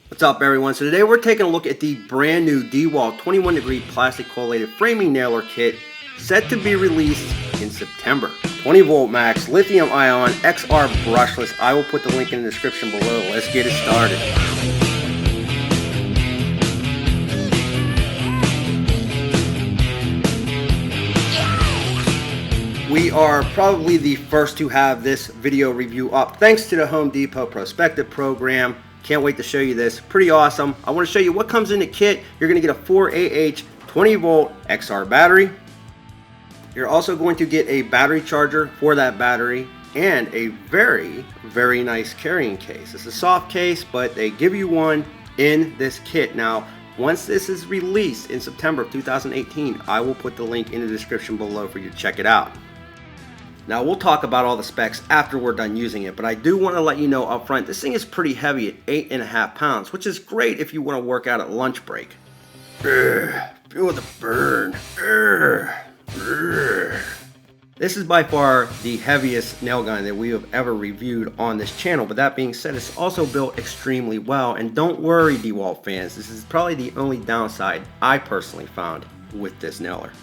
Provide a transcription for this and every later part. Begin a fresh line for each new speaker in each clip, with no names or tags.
What's up, everyone? So today we're taking a look at the brand new DEWALT 21 degree plastic collated framing nailer kit set to be released in September. 20 volt max lithium ion XR brushless. I will put the link in the description below. Let's get it started. We are probably the first to have this video review up thanks to the Home Depot Prospective Program. Can't wait to show you this. Pretty awesome. I want to show you what comes in the kit. You're going to get a 4AH 20 volt XR battery. You're also going to get a battery charger for that battery and a very nice carrying case. It's a soft case, but they give you one in this kit. Now, once this is released in September of 2018, I will put the link in the description below for you to check it out. Now, we'll talk about all the specs after we're done using it, but I do want to let you know up front, this thing is pretty heavy at 8.5 pounds, which is great if you want to work out at lunch break. Feel the burn. This is by far the heaviest nail gun that we have ever reviewed on this channel, but that being said, it's also built extremely well, and don't worry, DEWALT fans, this is probably the only downside I personally found with this nailer.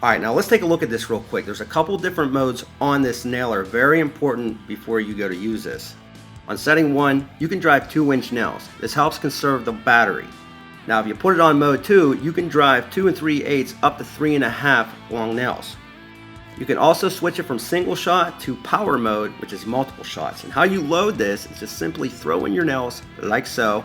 Alright, now let's take a look at this real quick. There's a couple different modes on this nailer, very important before you go to use this. On setting 1, you can drive 2-inch nails. This helps conserve the battery. Now if you put it on mode 2, you can drive 2 3/8 up to 3.5 long nails. You can also switch it from single shot to power mode, which is multiple shots. And how you load this is just simply throw in your nails like so,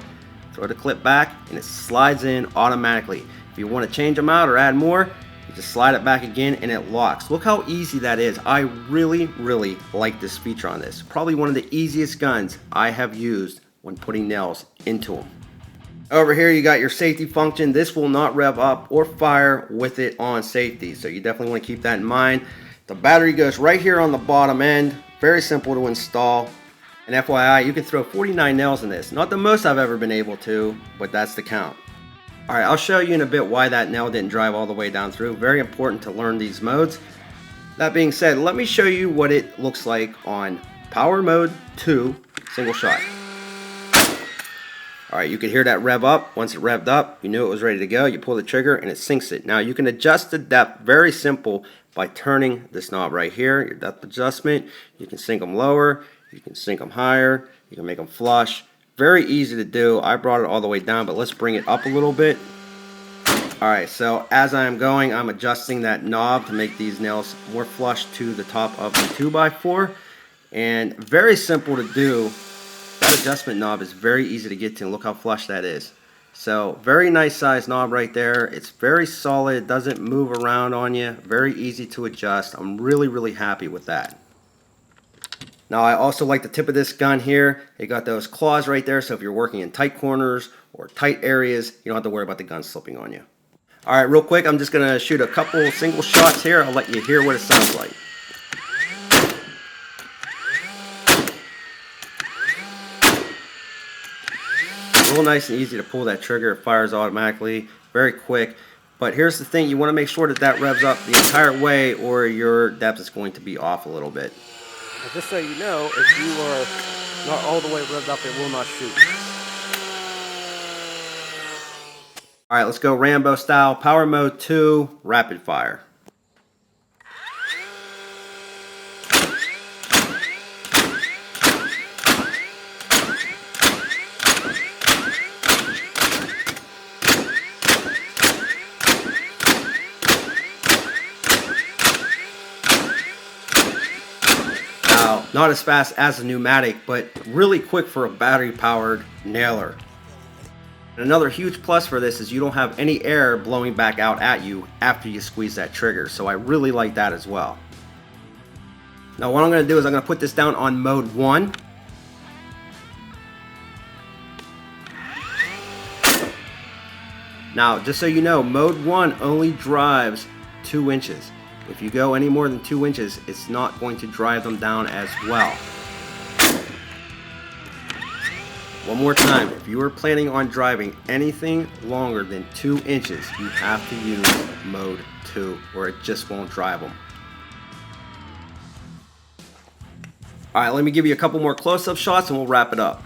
throw the clip back, and it slides in automatically. If you want to change them out or add more, you just slide it back again and it locks. Look how easy that is. I really like this feature on this. Probably one of the easiest guns I have used when putting nails into them. Over here you got your safety function. This will not rev up or fire with it on safety, so you definitely want to keep that in mind. The battery goes right here on the bottom end. Very simple to install. And FYI, you can throw 49 nails in this. Not the most I've ever been able to, but that's the count. Alright, I'll show you in a bit why that nail didn't drive all the way down through. Very important to learn these modes. That being said, let me show you what it looks like on power mode 2, single shot. Alright, you can hear that rev up. Once it revved up, you knew it was ready to go. You pull the trigger and it sinks it. Now you can adjust the depth, very simple, by turning this knob right here, your depth adjustment. You can sink them lower, you can sink them higher, you can make them flush. Very easy to do. I brought it all the way down, but let's bring it up a little bit. Alright, so as I am going, I'm adjusting that knob to make these nails more flush to the top of the 2x4. And very simple to do. That adjustment knob is very easy to get to, and look how flush that is. So very nice size knob right there. It's very solid, it doesn't move around on you. Very easy to adjust. I'm really happy with that. Now I also like the tip of this gun here. It got those claws right there, so if you're working in tight corners or tight areas, you don't have to worry about the gun slipping on you. Alright, real quick, I'm just going to shoot a couple single shots here. I'll let you hear what it sounds like. Real nice and easy to pull that trigger. It fires automatically, very quick. But here's the thing, you want to make sure that that revs up the entire way or your depth is going to be off a little bit. And just so you know, if you are not all the way revved up, it will not shoot. Alright, let's go Rambo style. Power mode 2, rapid fire. Not as fast as a pneumatic, but really quick for a battery-powered nailer. And another huge plus for this is you don't have any air blowing back out at you after you squeeze that trigger, so I really like that as well. Now what I'm going to do is I'm going to put this down on mode 1. Now just so you know, mode 1 only drives 2 inches. If you go any more than 2 inches, it's not going to drive them down as well. One more time, if you are planning on driving anything longer than 2 inches, you have to use mode 2 or it just won't drive them. Alright, let me give you a couple more close-up shots and we'll wrap it up.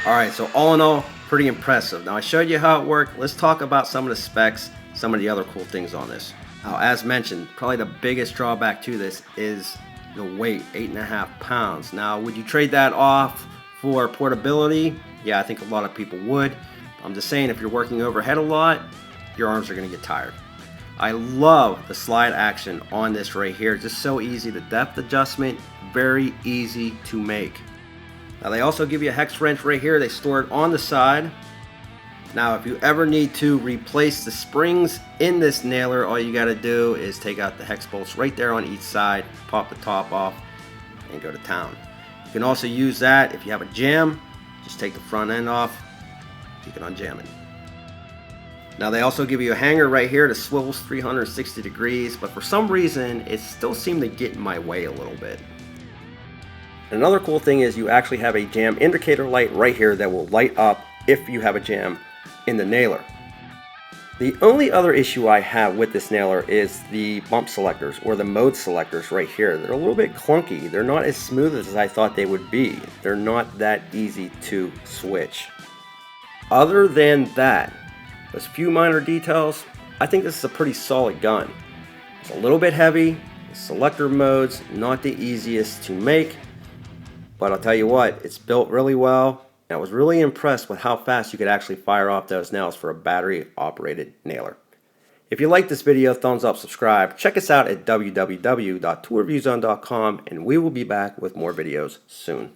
Alright, so all in all, pretty impressive. Now I showed you how it worked. Let's talk about some of the specs, some of the other cool things on this. Now as mentioned, probably the biggest drawback to this is the weight, 8.5 pounds. Now would you trade that off for portability? Yeah, I think a lot of people would. I'm just saying, if you're working overhead a lot, your arms are going to get tired. I love the slide action on this right here. Just so easy. The depth adjustment, very easy to make. Now they also give you a hex wrench right here. They store it on the side. Now if you ever need to replace the springs in this nailer, all you got to do is take out the hex bolts right there on each side, pop the top off, and go to town. You can also use that if you have a jam. Just take the front end off, you can unjam it. Now they also give you a hanger right here that swivels 360 degrees, but for some reason it still seemed to get in my way a little bit. Another cool thing is you actually have a jam indicator light right here that will light up if you have a jam in the nailer. The only other issue I have with this nailer is the bump selectors, or the mode selectors right here. They're a little bit clunky. They're not as smooth as I thought they would be. They're not that easy to switch. Other than that, those few minor details, I think this is a pretty solid gun. It's a little bit heavy. The selector mode's not the easiest to make, but I'll tell you what, it's built really well. I was really impressed with how fast you could actually fire off those nails for a battery operated nailer. If you like this video, thumbs up, subscribe. Check us out at www.toolreviewzone.com, and we will be back with more videos soon.